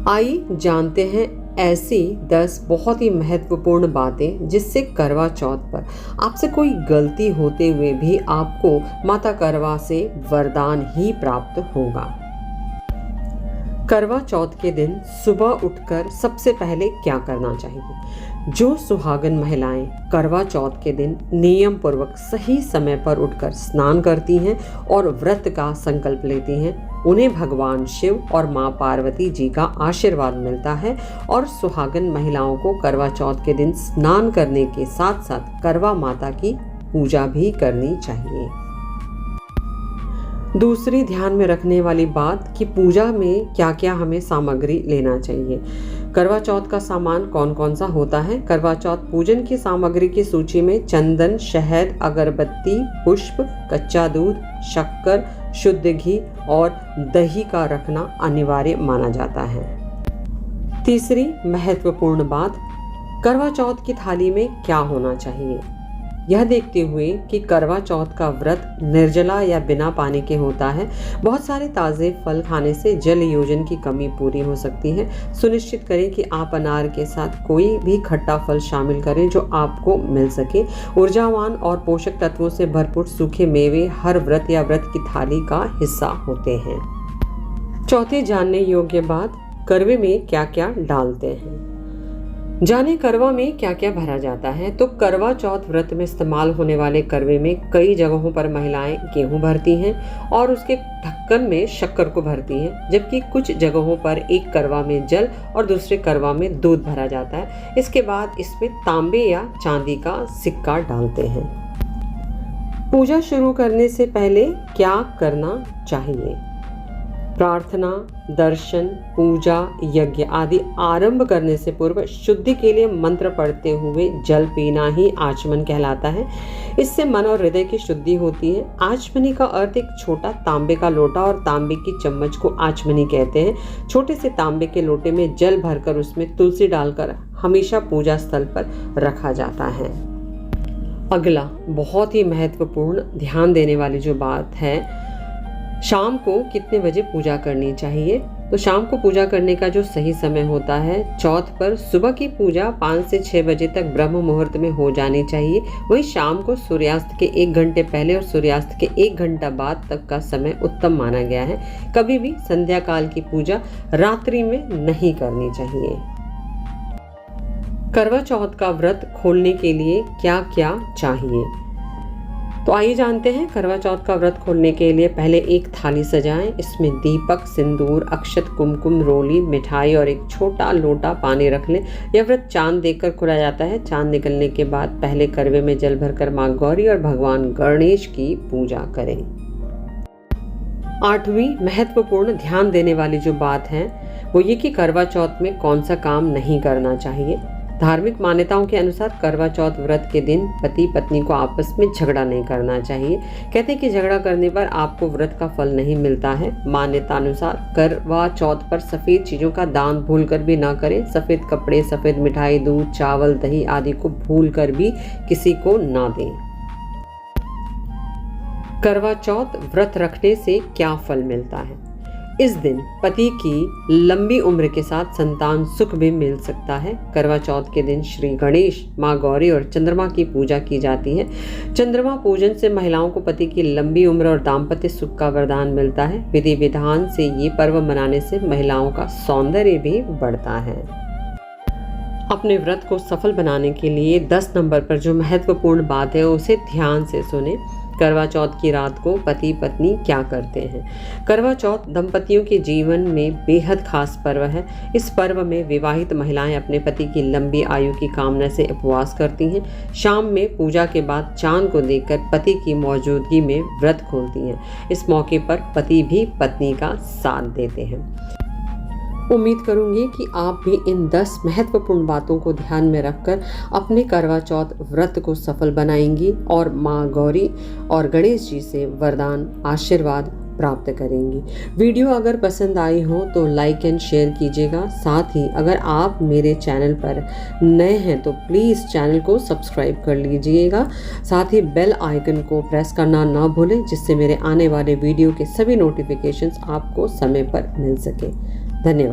आइए जानते हैं ऐसी 10 बहुत ही महत्वपूर्ण बातें जिससे करवा चौथ पर आपसे कोई गलती होते हुए भी आपको माता करवा से वरदान ही प्राप्त होगा। करवा चौथ के दिन सुबह उठकर सबसे पहले क्या करना चाहिए? जो सुहागन महिलाएं करवा चौथ के दिन नियम पूर्वक सही समय पर उठकर स्नान करती हैं और व्रत का संकल्प लेती हैं, उन्हें भगवान शिव और मां पार्वती जी का आशीर्वाद मिलता है और सुहागन महिलाओं को करवा चौथ के दिन स्नान करने के साथ साथ करवा माता की पूजा भी करनी चाहिए। दूसरी ध्यान में रखने वाली बात कि पूजा में क्या क्या हमें सामग्री लेना चाहिए। करवा चौथ का सामान कौन कौन सा होता है? करवा चौथ पूजन की सामग्री की सूची में चंदन, शहद, अगरबत्ती, पुष्प, कच्चा दूध, शक्कर, शुद्ध घी और दही का रखना अनिवार्य माना जाता है। तीसरी महत्वपूर्ण बात, करवा चौथ की थाली में क्या होना चाहिए? यह देखते हुए कि करवा चौथ का व्रत निर्जला या बिना पानी के होता है, बहुत सारे ताज़े फल खाने से जल योजन की कमी पूरी हो सकती है। सुनिश्चित करें कि आप अनार के साथ कोई भी खट्टा फल शामिल करें जो आपको मिल सके। ऊर्जावान और पोषक तत्वों से भरपूर सूखे मेवे हर व्रत या व्रत की थाली का हिस्सा होते हैं। चौथे जानने योग्य बात, करवे में क्या क्या डालते हैं। जाने करवा में क्या क्या भरा जाता है। तो करवा चौथ व्रत में इस्तेमाल होने वाले करवे में कई जगहों पर महिलाएं गेहूं भरती हैं और उसके ढक्कन में शक्कर को भरती हैं, जबकि कुछ जगहों पर एक करवा में जल और दूसरे करवा में दूध भरा जाता है। इसके बाद इसमें तांबे या चांदी का सिक्का डालते हैं। पूजा शुरू करने से पहले क्या करना चाहिए? प्रार्थना, दर्शन, पूजा, यज्ञ आदि आरंभ करने से पूर्व शुद्धि के लिए मंत्र पढ़ते हुए जल पीना ही आचमन कहलाता है। इससे मन और हृदय की शुद्धि होती है। आचमनी का अर्थ एक छोटा तांबे का लोटा और तांबे की चम्मच को आचमनी कहते हैं। छोटे से तांबे के लोटे में जल भरकर उसमें तुलसी डालकर हमेशा पूजा स्थल पर रखा जाता है। अगला बहुत ही महत्वपूर्ण ध्यान देने वाली जो बात है, शाम को कितने बजे पूजा करनी चाहिए? तो शाम को पूजा करने का जो सही समय होता है, चौथ पर सुबह की पूजा 5 से 6 बजे तक ब्रह्म मुहूर्त में हो जानी चाहिए। वहीं शाम को सूर्यास्त के 1 घंटे पहले और सूर्यास्त के 1 घंटा बाद तक का समय उत्तम माना गया है। कभी भी संध्या काल की पूजा रात्रि में नहीं करनी चाहिए। करवा चौथ का व्रत खोलने के लिए क्या क्या चाहिए? तो आइए जानते हैं। करवा चौथ का व्रत खोलने के लिए पहले एक थाली सजाएं। इसमें दीपक, सिंदूर, अक्षत, कुमकुम, रोली, मिठाई और एक छोटा लोटा पानी रख लें। यह व्रत चांद देखकर खोला जाता है। चांद निकलने के बाद पहले करवे में जल भरकर मां गौरी और भगवान गणेश की पूजा करें। 8वीं महत्वपूर्ण ध्यान देने वाली जो बात है वो ये कि करवा चौथ में कौन सा काम नहीं करना चाहिए। धार्मिक मान्यताओं के अनुसार करवा चौथ व्रत के दिन पति पत्नी को आपस में झगड़ा नहीं करना चाहिए। कहते हैं कि झगड़ा करने पर आपको व्रत का फल नहीं मिलता है। मान्यता अनुसार करवा चौथ पर सफेद चीजों का दान भूलकर भी ना करें। सफेद कपड़े, सफेद मिठाई, दूध, चावल, दही आदि को भूलकर भी किसी को ना दें। करवा चौथ व्रत रखने से क्या फल मिलता है? इस दिन पति की लंबी उम्र के साथ संतान सुख भी मिल सकता है। करवा चौथ के दिन श्री गणेश, मां गौरी और चंद्रमा की पूजा की जाती है। चंद्रमा पूजन से महिलाओं को पति की लंबी उम्र और दाम्पत्य सुख का वरदान मिलता है। विधि विधान से ये पर्व मनाने से महिलाओं का सौंदर्य भी बढ़ता है। अपने व्रत को सफल बनाने के लिए 10 नंबर पर जो महत्वपूर्ण बात है उसे ध्यान से सुने। करवा चौथ की रात को पति पत्नी क्या करते हैं? करवा चौथ दंपतियों के जीवन में बेहद खास पर्व है। इस पर्व में विवाहित महिलाएं अपने पति की लंबी आयु की कामना से उपवास करती हैं। शाम में पूजा के बाद चांद को देखकर पति की मौजूदगी में व्रत खोलती हैं। इस मौके पर पति भी पत्नी का साथ देते हैं। उम्मीद करूंगी कि आप भी इन 10 महत्वपूर्ण बातों को ध्यान में रखकर अपने करवा चौथ व्रत को सफल बनाएंगी और मां गौरी और गणेश जी से वरदान आशीर्वाद प्राप्त करेंगी। वीडियो अगर पसंद आई हो तो लाइक एंड शेयर कीजिएगा। साथ ही अगर आप मेरे चैनल पर नए हैं तो प्लीज़ चैनल को सब्सक्राइब कर लीजिएगा। साथ ही बेल आइकन को प्रेस करना ना भूलें, जिससे मेरे आने वाले वीडियो के सभी नोटिफिकेशंस आपको समय पर मिल सके। धन्यवाद।